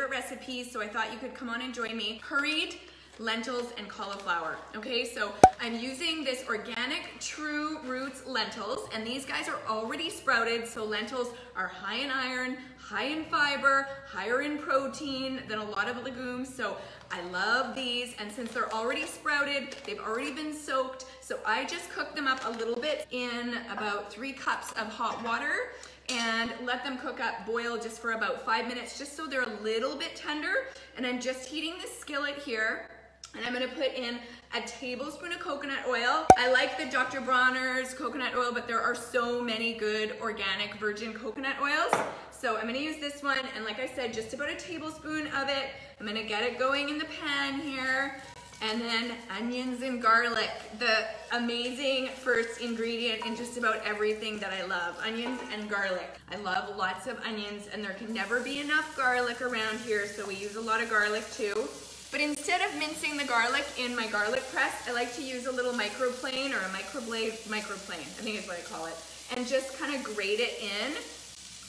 favorite recipes, so I thought you could come on and join me. Curried lentils and cauliflower. Okay, so I'm using this organic True Roots lentils, and these guys are already sprouted, so lentils are high in iron, high in fiber, higher in protein than a lot of legumes, so I love these. And since they're already sprouted, they've already been soaked, so I just cook them up a little bit in about 3 cups of hot water and let them cook up, boil just for about 5 minutes, just so they're a little bit tender. And I'm just heating the skillet here, and I'm gonna put in a tablespoon of coconut oil. I like the Dr. Bronner's coconut oil, but there are so many good organic virgin coconut oils. So I'm gonna use this one, and like I said, just about a tablespoon of it. I'm gonna get it going in the pan here. And then onions and garlic, the amazing first ingredient in just about everything that I love, onions and garlic. I love lots of onions, and there can never be enough garlic around here, so we use a lot of garlic too. But instead of mincing the garlic in my garlic press, I like to use a little microplane or a microplane, I think is what I call it, and just kind of grate it in,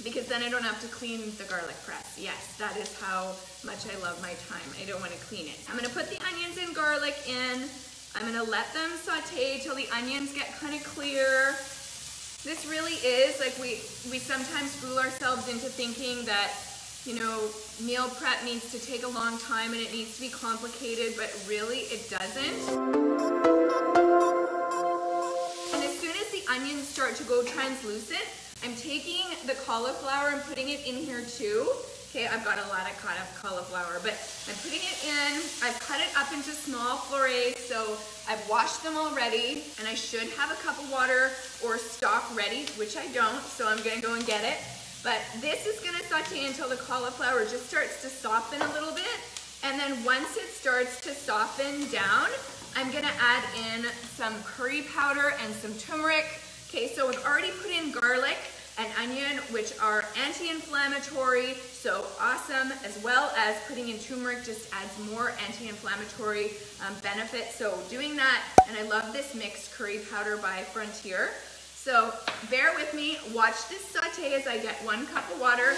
because then I don't have to clean the garlic press. Yes, that is how much I love my time. I don't want to clean it. I'm gonna put the onions and garlic in. I'm gonna let them saute till the onions get kind of clear. This really is, like we sometimes fool ourselves into thinking that, you know, meal prep needs to take a long time and it needs to be complicated, but really it doesn't. And as soon as the onions start to go translucent, I'm taking the cauliflower and putting it in here too. Okay, I've got a lot of cauliflower, but I'm putting it in. I've cut it up into small florets, so I've washed them already, and I should have a cup of water or stock ready, which I don't, so I'm gonna go and get it. But this is gonna saute until the cauliflower just starts to soften a little bit, and then once it starts to soften down, I'm gonna add in some curry powder and some turmeric. Okay, so I've already put in garlic and onion, which are anti-inflammatory, so awesome, as well as putting in turmeric just adds more anti-inflammatory benefits. So doing that, and I love this mixed curry powder by Frontier. So bear with me, watch this saute as I get 1 cup of water.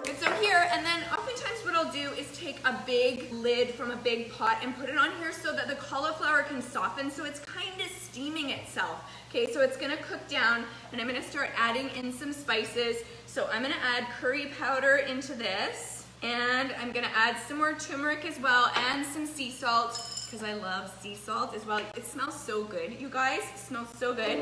And so here, and then oftentimes what I'll do is take a big lid from a big pot and put it on here so that the cauliflower can soften, so it's kind of steaming itself. Okay, so it's gonna cook down, and I'm gonna start adding in some spices. So I'm gonna add curry powder into this, and I'm gonna add some more turmeric as well, and some sea salt, because I love sea salt as well. It smells so good, you guys. It smells so good.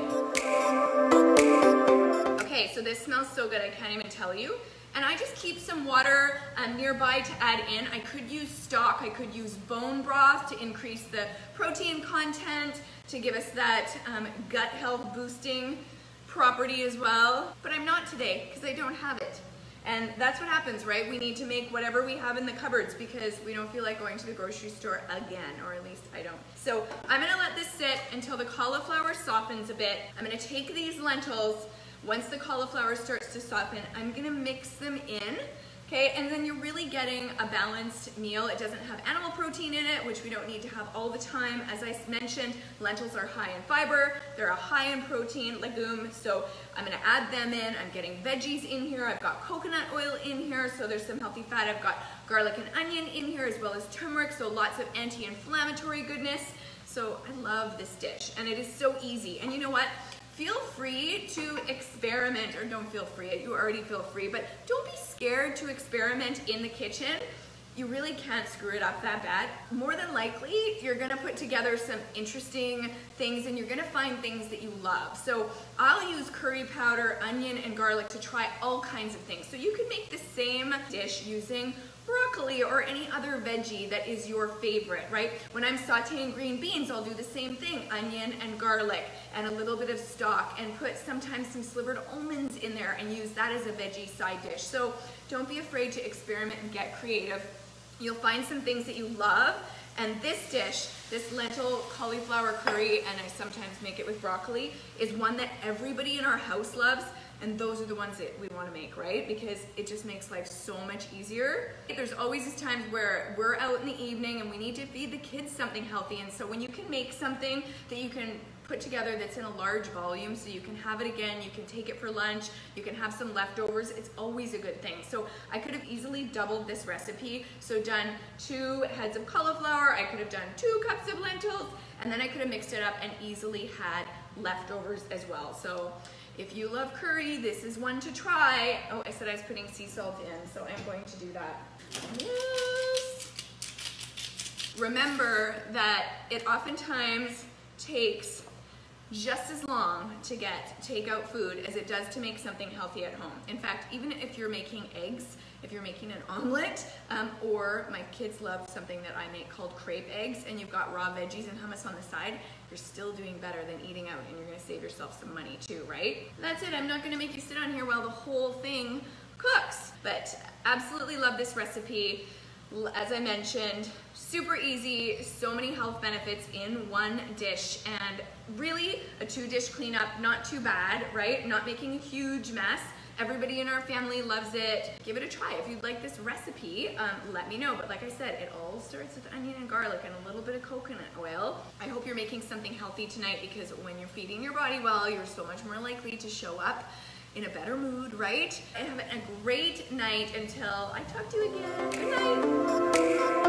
Okay, so this smells so good, I can't even tell you. And I just keep some water nearby to add in. I could use stock, I could use bone broth to increase the protein content, to give us that gut health boosting property as well. But I'm not today, because I don't have it. And that's what happens, right? We need to make whatever we have in the cupboards because we don't feel like going to the grocery store again, or at least I don't. So I'm gonna let this sit until the cauliflower softens a bit. I'm gonna take these lentils. Once the cauliflower starts to soften, I'm gonna mix them in, okay? And then you're really getting a balanced meal. It doesn't have animal protein in it, which we don't need to have all the time. As I mentioned, lentils are high in fiber. They're a high in protein legume, so I'm gonna add them in. I'm getting veggies in here. I've got coconut oil in here, so there's some healthy fat. I've got garlic and onion in here, as well as turmeric, so lots of anti-inflammatory goodness. So I love this dish, and it is so easy. And you know what? Feel free to experiment, or don't feel free, you already feel free, but don't be scared to experiment in the kitchen. You really can't screw it up that bad. More than likely, you're gonna put together some interesting things, and you're gonna find things that you love. So I'll use curry powder, onion, and garlic to try all kinds of things. So you can make the same dish using broccoli or any other veggie that is your favorite, right? When I'm sauteing green beans, I'll do the same thing, onion and garlic and a little bit of stock, and put sometimes some slivered almonds in there and use that as a veggie side dish. So don't be afraid to experiment and get creative. You'll find some things that you love. And this dish, this lentil cauliflower curry, and I sometimes make it with broccoli, is one that everybody in our house loves. and those are the ones that we want to make, right? Because it just makes life so much easier. There's always these times where we're out in the evening and we need to feed the kids something healthy, and so when you can make something that you can put together that's in a large volume so you can have it again, you can take it for lunch, you can have some leftovers, it's always a good thing. So I could have easily doubled this recipe, so done 2 heads of cauliflower, I could have done 2 cups of lentils, and then I could have mixed it up and easily had leftovers as well. So if you love curry, this is one to try. Oh, I said I was putting sea salt in, so I'm going to do that. Yes. Remember that it oftentimes takes just as long to get takeout food as it does to make something healthy at home. In fact, even if you're making eggs, if you're making an omelet, or my kids love something that I make called crepe eggs, and you've got raw veggies and hummus on the side, you're still doing better than eating out, and you're gonna save yourself some money too, right? That's it, I'm not gonna make you sit on here while the whole thing cooks, but absolutely love this recipe. As I mentioned, super easy, so many health benefits in one dish, and really a 2-dish cleanup, not too bad, right? Not making a huge mess. Everybody in our family loves it. Give it a try. If you'd like this recipe, let me know. But like I said, it all starts with onion and garlic and a little bit of coconut oil. I hope you're making something healthy tonight, because when you're feeding your body well, you're so much more likely to show up in a better mood, right? And have a great night until I talk to you again. Good night.